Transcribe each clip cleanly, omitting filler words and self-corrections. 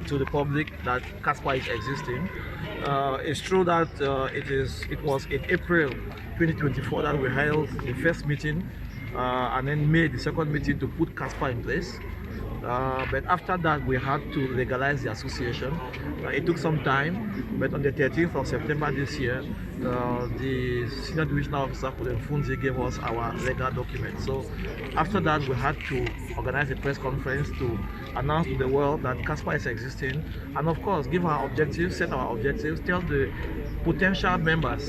to the public that CASPA is existing. It's true that it was in April 2024 that we held the first meeting and then made the second meeting to put CASPA in place. But after that, we had to legalize the association. It took some time, but on the 13th of September this year, the Senior Divisional Officer for the Funzi gave us our legal document. So after that, we had to organize a press conference to announce to the world that CASPA is existing, and of course, give our objectives, set our objectives, tell the potential members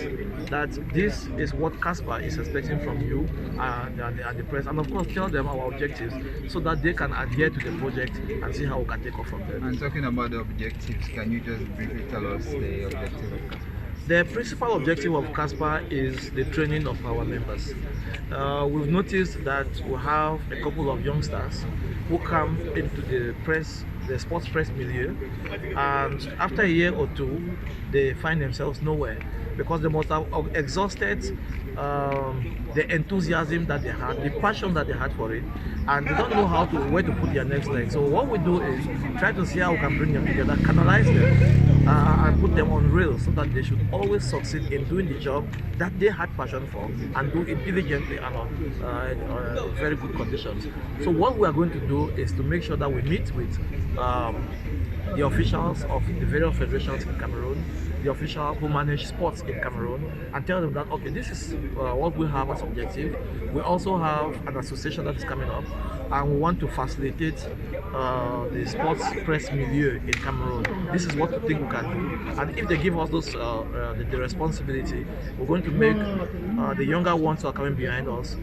that this is what CASPA is expecting from you and the press, and of course, tell them our objectives so that they can adhere to the project and see how we can take off from there. And talking about the objectives, can you just briefly tell us the objective of CASPA? The principal objective of CASPA is the training of our members. We've noticed that we have a couple of youngsters who come into the sports press milieu, and after a year or two, they find themselves nowhere because they must have exhausted the enthusiasm that they had, the passion that they had for it, and they don't know where to put their next leg. So what we do is try to see how we can bring them together, canalize them, and put them on rails so that they should always succeed in doing the job that they had passion for and do it diligently and on very good conditions. So what we are going to do is to make sure that we meet with the officials of the various federations in Cameroon, the officials who manage sports in Cameroon, and tell them that, okay, this is what we have as objective. We also have an association that is coming up, and we want to facilitate the sports press milieu in Cameroon. This is what we think we can do, and if they give us those the responsibility, we're going to make the younger ones who are coming behind us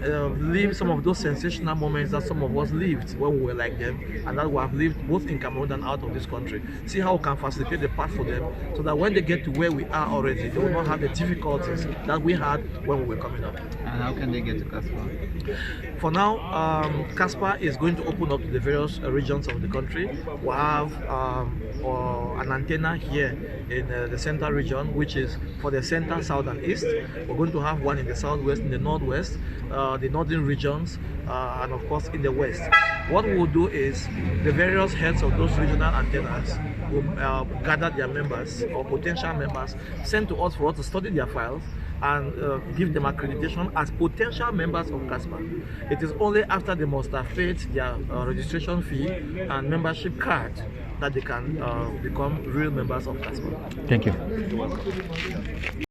live some of those sensational moments that some of us lived when we were like them, and that we have lived both in Cameroon and out of this country. See how we can facilitate the path for them so that when they get to where we are already, they will not have the difficulties that we had when we were coming up. And how can they get to CASPA? For now, CASPA is going to open up to the various regions of the country. We have an antenna here in the central region, which is for the center, south and east. We're going to have one in the southwest, in the northwest, the northern regions, and of course in the west. What we'll do is the various heads of those regional antennas will gather their members or potential members, send to us for us to study their files and give them accreditation as potential members of CASPA. It is only after they must have paid their registration fee and membership card that they can become real members of CASPA. Thank you. You're welcome.